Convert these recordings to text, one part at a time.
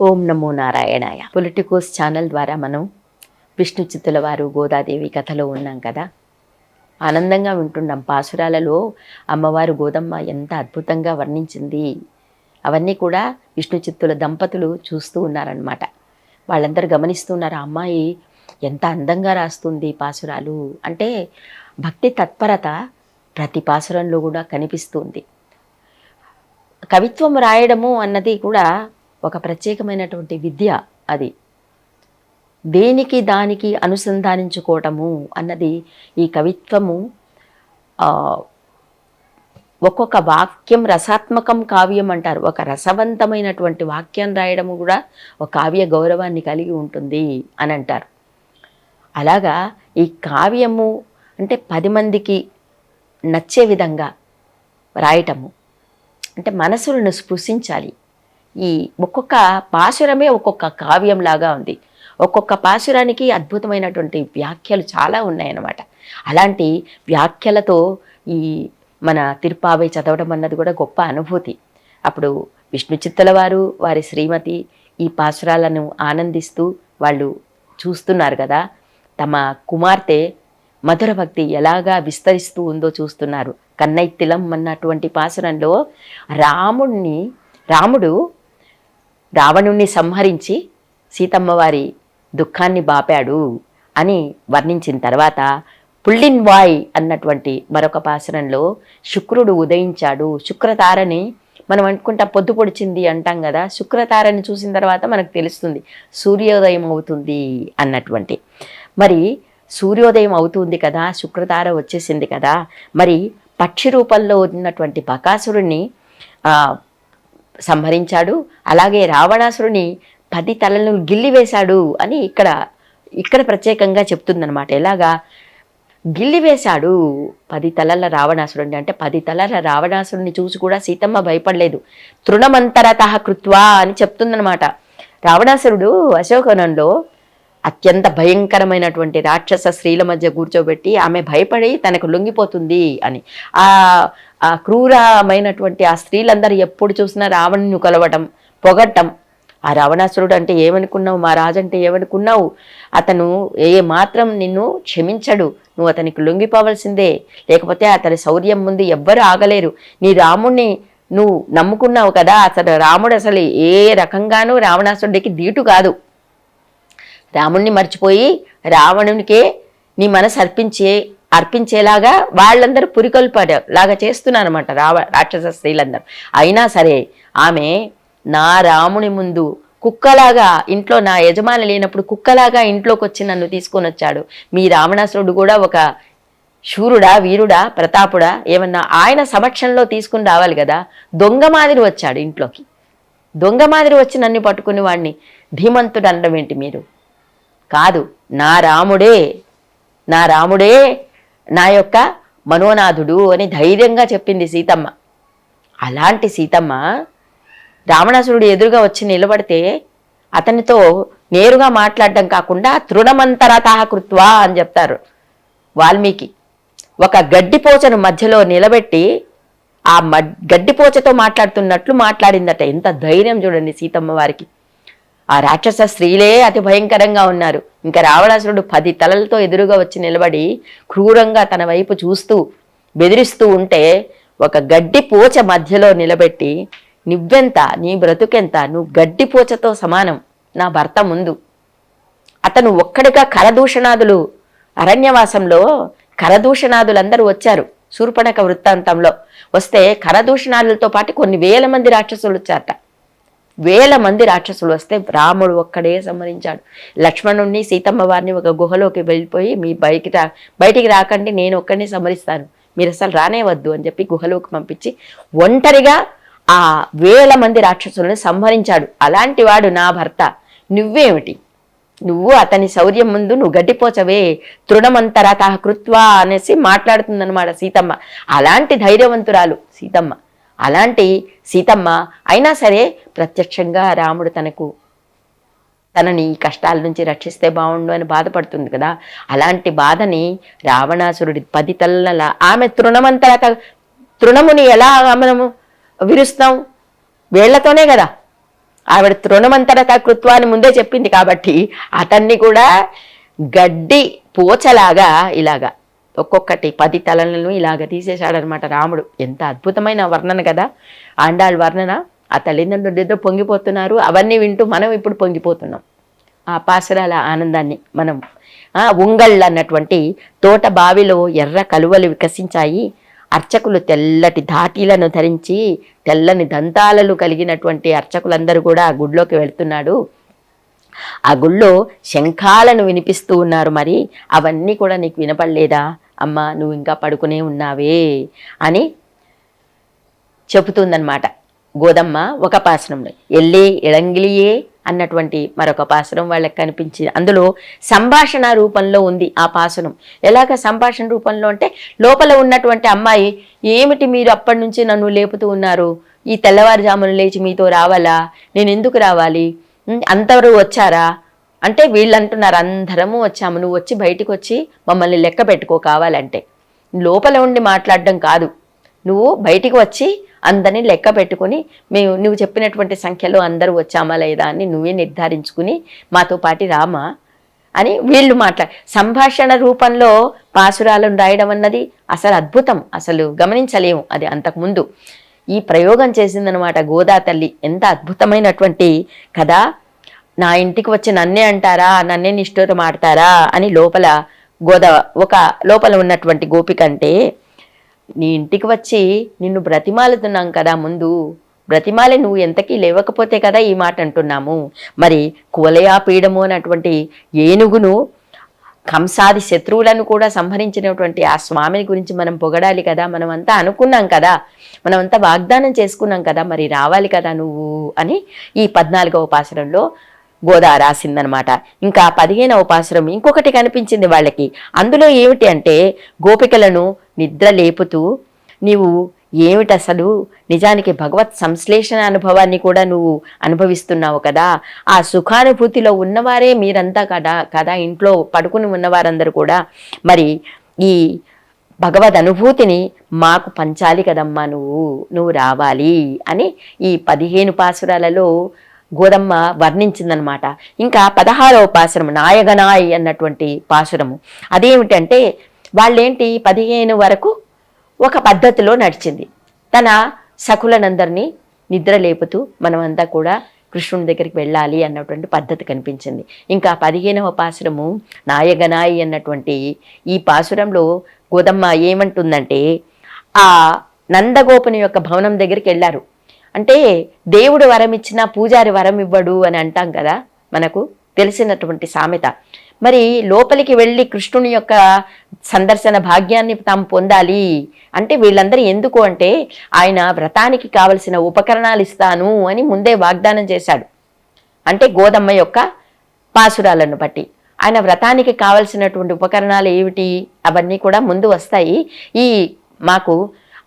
ఓం నమో నారాయణాయ. Politicos channel ద్వారా మనం విష్ణు చిత్తుల వారు గోదాదేవి కథలో ఉన్నాం కదా, ఆనందంగా వింటున్నాం. పాసురాలలో అమ్మవారు గోదమ్మ ఎంత అద్భుతంగా వర్ణించింది అవన్నీ కూడా విష్ణు చిత్తుల దంపతులు చూస్తూ ఉన్నారనమాట. వాళ్ళందరూ గమనిస్తున్నారు, ఆ అమ్మాయి ఎంత అందంగా రాస్తుంది పాసురాలు అంటే. భక్తి తత్పరత ప్రతి పాసురంలో కూడా కనిపిస్తుంది. కవిత్వం రాయడము అన్నది కూడా ఒక ప్రత్యేకమైనటువంటి విద్య. అది దేనికి దానికి అనుసంధానించుకోవటము అన్నది ఈ కవిత్వము. ఒక్కొక్క వాక్యం రసాత్మకం కావ్యం అంటారు. ఒక రసవంతమైనటువంటి వాక్యం రాయడము కూడా ఒక కావ్య గౌరవాన్ని కలిగి ఉంటుంది అని అంటారు. అలాగా ఈ కావ్యము అంటే 10 మందికి నచ్చే విధంగా రాయటము అంటే మనసులను స్పృశించాలి. ఈ ఒక్కొక్క పాశురమే ఒక్కొక్క కావ్యంలాగా ఉంది. ఒక్కొక్క పాశురానికి అద్భుతమైనటువంటి వ్యాఖ్యలు చాలా ఉన్నాయన్నమాట. అలాంటి వ్యాఖ్యలతో ఈ మన తిరుప్పావై చదవడం అన్నది కూడా గొప్ప అనుభూతి. అప్పుడు విష్ణు చిత్తుల వారు వారి శ్రీమతి ఈ పాశురాలను ఆనందిస్తూ వాళ్ళు చూస్తున్నారు కదా, తమ కుమార్తె మధుర భక్తి ఎలాగా విస్తరిస్తూ ఉందో చూస్తున్నారు. కన్నైత్తిలం అన్నటువంటి పాసురంలో రాముడు రావణుణ్ణి సంహరించి సీతమ్మ వారి దుఃఖాన్ని బాపాడు అని వర్ణించిన తర్వాత పుల్లిన్వాయ్ అన్నటువంటి మరొక పాసురంలో శుక్రుడు ఉదయించాడు. శుక్రతారని మనం అనుకుంటా పొద్దు పొడిచింది అంటాం కదా, శుక్రతారని చూసిన తర్వాత మనకు తెలుస్తుంది సూర్యోదయం అవుతుంది అన్నటువంటి. మరి సూర్యోదయం అవుతుంది కదా, శుక్రతార వచ్చేసింది కదా, మరి పక్షి రూపంలో ఉన్నటువంటి బకాసురుణ్ణి సంహరించాడు. అలాగే రావణాసురుని 10 తలలను గిల్లివేశాడు అని ఇక్కడ ప్రత్యేకంగా చెప్తుందనమాట. ఎలాగా గిల్లివేశాడు 10 తలల రావణాసురుడిని అంటే 10 తలల రావణాసురుడిని చూసి కూడా సీతమ్మ భయపడలేదు. తృణమంతరతః కృత్వా అని చెప్తుందనమాట. రావణాసురుడు అశోకవనంలో అత్యంత భయంకరమైనటువంటి రాక్షస స్త్రీల మధ్య కూర్చోబెట్టి ఆమె భయపడి తనకు లొంగిపోతుంది అని. ఆ క్రూరమైనటువంటి ఆ స్త్రీలందరూ ఎప్పుడు చూసినా రావణుని కొలవటం, పొగట్టం. ఆ రావణాసురుడు అంటే ఏమనుకున్నావు, మా రాజు అంటే ఏమనుకున్నావు, అతను ఏ మాత్రం నిన్ను క్షమించడు, నువ్వు అతనికి లొంగిపోవలసిందే, లేకపోతే అతని శౌర్యం ముందు ఎవ్వరు ఆగలేరు. నీ రాముణ్ణి నువ్వు నమ్ముకున్నావు కదా, అసలు రాముడు అసలు ఏ రకంగానూ రావణాసురుడికి దీటు కాదు. రాముణ్ణి మర్చిపోయి రావణునికే నీ మనసు అర్పించేలాగా వాళ్ళందరూ పురికొల్పలాగా చేస్తున్నారు అనమాట రాక్షస స్త్రీలందరూ. అయినా సరే ఆమె నా రాముని ముందు కుక్కలాగా, ఇంట్లో నా యజమాని లేనప్పుడు కుక్కలాగా ఇంట్లోకి వచ్చి నన్ను తీసుకొని వచ్చాడు. మీ రావణాసురుడు కూడా ఒక శూరుడా, వీరుడా, ప్రతాపుడా ఏమన్నా ఆయన సమక్షంలో తీసుకుని రావాలి కదా. దొంగ మాదిరి వచ్చాడు ఇంట్లోకి. దొంగ మాదిరి వచ్చి నన్ను పట్టుకుని వాడిని ధీమంతుడు అనడం ఏంటి మీరు? కాదు, నా రాముడే నా యొక్క మనోనాథుడు అని ధైర్యంగా చెప్పింది సీతమ్మ. అలాంటి సీతమ్మ రావణాసురుడు ఎదురుగా వచ్చి నిలబడితే అతనితో నేరుగా మాట్లాడడం కాకుండా తృణమంతరతః కృత్వా అని చెప్తారు వాల్మీకి. ఒక గడ్డిపోచను మధ్యలో నిలబెట్టి ఆ గడ్డిపోచతో మాట్లాడుతున్నట్లు మాట్లాడిందట. ఎంత ధైర్యం చూడండి సీతమ్మ వారికి. ఆ రాక్షస స్త్రీలే అతి భయంకరంగా ఉన్నారు, ఇంకా రావణాసురుడు 10 తలలతో ఎదురుగా వచ్చి నిలబడి క్రూరంగా తన వైపు చూస్తూ బెదిరిస్తూ ఉంటే ఒక గడ్డిపోచ మధ్యలో నిలబెట్టి, నువ్వెంత, నీ బ్రతుకెంత, నువ్వు గడ్డిపోచతో సమానం నా భర్త ముందు. అతను ఒక్కడిగా కరదూషణాదులు, అరణ్యవాసంలో కరదూషణాదులందరూ వచ్చారు. శూర్పణఖ వృత్తాంతంలో వస్తే కరదూషణాదులతో పాటు కొన్ని 1000 మంది రాక్షసులు వచ్చారట. 1000 మంది రాక్షసులు వస్తే రాముడు ఒక్కడే సంహరించాడు. లక్ష్మణుణ్ణి, సీతమ్మ వారిని ఒక గుహలోకి వెళ్ళిపోయి, మీ బయటికి రాకండి, నేను ఒక్కడిని సంహరిస్తాను, మీరు అసలు రానేవద్దు అని చెప్పి గుహలోకి పంపించి ఒంటరిగా ఆ 1000 మంది రాక్షసులను సంహరించాడు. అలాంటి వాడు నా భర్త, నువ్వేమిటి, నువ్వు అతని శౌర్యం ముందు నువ్వు గడ్డిపోచవే, తృణమంతరతః కృత్వా అనేసి మాట్లాడుతుందన్నమాట సీతమ్మ. అలాంటి ధైర్యవంతురాలు సీతమ్మ. అలాంటి సీతమ్మ అయినా సరే ప్రత్యక్షంగా రాముడు తనని కష్టాల నుంచి రక్షిస్తే బాగుండు అని బాధపడుతుంది కదా. అలాంటి బాధని రావణాసురుడి 10 తలల ఆమె తృణముని ఎలా మనము విరుస్తాం? వేళ్లతోనే కదా. ఆవిడ తృణమంతరత కృత్వ అని ముందే చెప్పింది కాబట్టి అతన్ని కూడా గడ్డి పోచలాగా ఇలాగా ఒక్కొక్కటి 10 తలలను ఇలాగ తీసేశాడనమాట రాముడు. ఎంత అద్భుతమైన వర్ణన కదా, ఆండాళ్ వర్ణన. ఆ తల్లిదండ్రులు ఇద్దరు పొంగిపోతున్నారు, అవన్నీ వింటూ మనం ఇప్పుడు పొంగిపోతున్నాం. ఆ పాసరాల ఆనందాన్ని మనం ఉంగళ్ళు అన్నటువంటి తోట బావిలో ఎర్ర కలువలు వికసించాయి. అర్చకులు తెల్లటి ధాటీలను ధరించి తెల్లని దంతాలలు కలిగినటువంటి అర్చకులందరూ కూడా ఆ గుడిలోకి వెళ్తున్నాడు. ఆ గుళ్ళో శంఖాలను వినిపిస్తూ ఉన్నారు. మరి అవన్నీ కూడా నీకు వినపడలేదా అమ్మా, నువ్వు ఇంకా పడుకునే ఉన్నావే అని చెబుతుందన్నమాట గోదమ్మ ఒక పాసరంలో. ఎల్లే ఇళంగిలియే అన్నటువంటి మరొక పాసరం వాళ్ళకి కనిపించింది. అందులో సంభాషణ రూపంలో ఉంది ఆ పాసరం. ఎలాగ సంభాషణ రూపంలో అంటే, లోపల ఉన్నటువంటి అమ్మాయి, ఏమిటి మీరు అప్పటి నుంచి నన్ను లేపుతూ ఉన్నారు, ఈ తెల్లవారుజామున లేచి మీతో రావాలా, నేను ఎందుకు రావాలి, అందరూ వచ్చారా అంటే వీళ్ళు అంటున్నారు అందరము వచ్చాము, నువ్వు వచ్చి బయటకు వచ్చి మమ్మల్ని లెక్క పెట్టుకో కావాలంటే. లోపల ఉండి మాట్లాడడం కాదు, నువ్వు బయటికి వచ్చి అందరినీ లెక్క పెట్టుకుని నువ్వు చెప్పినటువంటి సంఖ్యలో అందరూ వచ్చామా లేదా అని నువ్వే నిర్ధారించుకుని మాతో పాటి రామా అని వీళ్ళు సంభాషణ రూపంలో పాసురాలను రాయడం అన్నది అసలు అద్భుతం, అసలు గమనించలేము. అది అంతకుముందు ఈ ప్రయోగం చేసిందనమాట గోదా తల్లి. ఎంత అద్భుతమైనటువంటి కదా. నా ఇంటికి వచ్చి నన్నే అంటారా, నన్నే నిష్ఠూరం ఆడతారా అని లోపల ఉన్నటువంటి గోపిక అంటే, నీ ఇంటికి వచ్చి నిన్ను బ్రతిమాలుతున్నాం కదా, ముందు బ్రతిమాలే నువ్వు ఎంతకీ లేవకపోతే కదా ఈ మాట అంటున్నాము. మరి కువలయా పీడము అన్నటువంటి ఏనుగును కంసాది శత్రువులను కూడా సంహరించినటువంటి ఆ స్వామిని గురించి మనం పొగడాలి కదా, మనమంతా అనుకున్నాం కదా, మనమంతా వాగ్దానం చేసుకున్నాం కదా, మరి రావాలి కదా నువ్వు అని ఈ 14వ పాసురంలో గోదా రాసిందనమాట. ఇంకా 15వ పాసురం ఇంకొకటి కనిపించింది వాళ్ళకి. అందులో ఏమిటి అంటే, గోపికలను నిద్ర లేపుతూ, నీవు ఏమిటి అసలు నిజానికి భగవత్ సంశ్లేషణ అనుభవాన్ని కూడా నువ్వు అనుభవిస్తున్నావు కదా, ఆ సుఖానుభూతిలో ఉన్నవారే మీరంతా కదా ఇంట్లో పడుకుని ఉన్నవారందరూ కూడా, మరి ఈ భగవద్ అనుభూతిని మాకు పంచాలి కదమ్మా, నువ్వు రావాలి అని ఈ 15 పాసురాలలో గోదమ్మ వర్ణించిందనమాట. ఇంకా 16వ పాసురం నాయగనాయ్ అన్నటువంటి పాసురము. అదేమిటంటే, వాళ్ళేంటి 15 వరకు ఒక పద్ధతిలో నడిచింది. తన సఖులనందరినీ నిద్ర లేపుతూ మనమంతా కూడా కృష్ణుని దగ్గరికి వెళ్ళాలి అన్నటువంటి పద్ధతి కనిపించింది. ఇంకా 15వ పాసురము నాయగనాయి అన్నటువంటి ఈ పాసురంలో గోదమ్మ ఏమంటుందంటే, ఆ నందగోపుని యొక్క భవనం దగ్గరికి వెళ్ళారు. అంటే దేవుడు వరం ఇచ్చినా పూజారి వరం ఇవ్వడు అని అంటాం కదా, మనకు తెలిసినటువంటి సామెత. మరి లోపలికి వెళ్ళి కృష్ణుని యొక్క సందర్శన భాగ్యాన్ని తాము పొందాలి అంటే వీళ్ళందరూ ఎందుకు అంటే, ఆయన వ్రతానికి కావలసిన ఉపకరణాలు ఇస్తాను అని ముందే వాగ్దానం చేశాడు. అంటే గోదమ్మ యొక్క పాసురాలను బట్టి ఆయన వ్రతానికి కావలసినటువంటి ఉపకరణాలు ఏమిటి అవన్నీ కూడా ముందు వస్తాయి. మాకు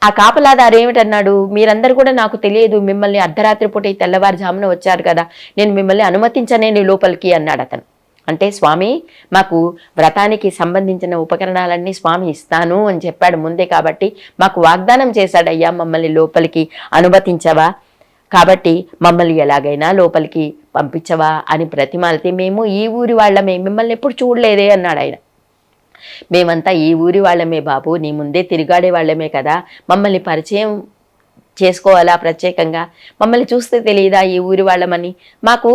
ఆ కాపలాదారు ఏమిటన్నాడు, మీరందరూ కూడా నాకు తెలియదు, మిమ్మల్ని అర్ధరాత్రి పూట ఈ తెల్లవారుజామున వచ్చారు కదా, నేను మిమ్మల్ని అనుమతించనే లోపలికి అన్నాడు అతను. అంటే స్వామి మాకు వ్రతానికి సంబంధించిన ఉపకరణాలన్నీ స్వామి ఇస్తాను అని చెప్పాడు ముందే, కాబట్టి మాకు వాగ్దానం చేశాడు, అయ్యా మమ్మల్ని లోపలికి అనుమతించవా, కాబట్టి మమ్మల్ని ఎలాగైనా లోపలికి పంపించవా అని బ్రతిమాలితే, మేము ఈ ఊరి వాళ్ళమే, మిమ్మల్ని ఎప్పుడు చూడలేదే అన్నాడు ఆయన. మేమంతా ఈ ఊరి వాళ్ళమే బాబు, నీ ముందే తిరిగాడే వాళ్ళమే కదా, మమ్మల్ని పరిచయం చేసుకోవాలా ప్రత్యేకంగా, మమ్మల్ని చూస్తే తెలియదా ఈ ఊరి వాళ్ళమని, మాకు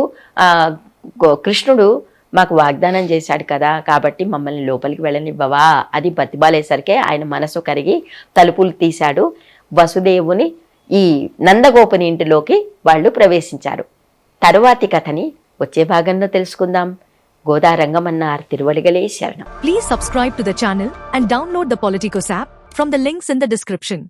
కృష్ణుడు మాకు వాగ్దానం చేశాడు కదా, కాబట్టి మమ్మల్ని లోపలికి వెళ్ళనివ్వవా అది బతిబాలేసరికే ఆయన మనసు కరిగి తలుపులు తీశాడు. వసుదేవుని ఈ నందగోపుని ఇంటిలోకి వాళ్ళు ప్రవేశించారు. తరువాతి కథని వచ్చే భాగంలో తెలుసుకుందాం. గోదా రంగమన్నార్ తిరువడిగలే శరణం. Please subscribe to the channel and download the Politicos app from the links in the description.